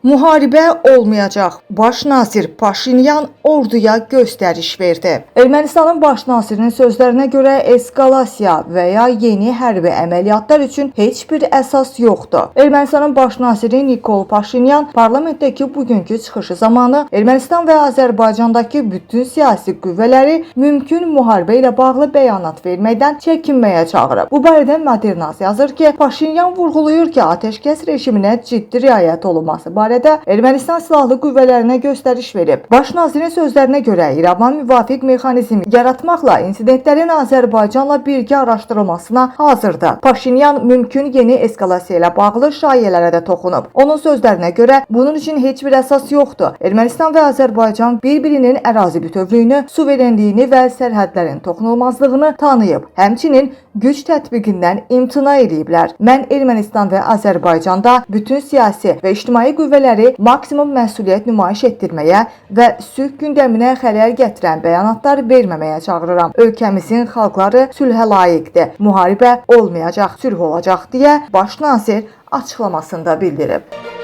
Müharibə olmayacaq. Baş nazir Paşinyan orduya göstəriş verdi. Ermənistanın baş nazirinin sözlərinə görə eskalasiya və ya yeni hərbi əməliyyatlar üçün heç bir əsas yoxdur. Ermənistanın baş naziri Nikol Paşinyan parlamentdəki bugünkü çıxışı zamanı Ermənistan və Azərbaycandakı bütün siyasi qüvvələri mümkün müharibə ilə bağlı bəyanat verməkdən çəkinməyə çağırıb. Bu barədə Modernaz yazır ki, Paşinyan vurğulayır ki, atəşkəs rejiminə ciddi riayət olunması barədə Ermənistan silahlı qüvvələrinə göstəriş verib. Baş nazirin sözlərinə görə İrəvan müvafiq mexanizm yaratmaqla insidentlərin Azərbaycanla birgə araşdırılmasına hazırdır. Paşinyan mümkün yeni eskalasiya ilə bağlı şayələrə də toxunub. Onun sözlərinə görə bunun üçün heç bir əsas yoxdur. Ermənistan və Azərbaycan bir-birinin ərazi bütövlüyünü, suverenliyini və sərhədlərin toxunulmazlığını tanıyıb. Həmçinin güc tətbiqindən imtina ediblər. Mən Ermənistan və Azərbaycanda bütün siyasi və ictimai qüvvələri maksimum məsuliyyət nümayiş etdirməyə və sülh gündəminə xələl gətirən bəyanatlar verməməyə çağırıram. Ölkəmizin xalqları sülhə layiqdir. Müharibə olmayacaq, sülh olacaq deyə baş nazir açıqlamasında bildirib.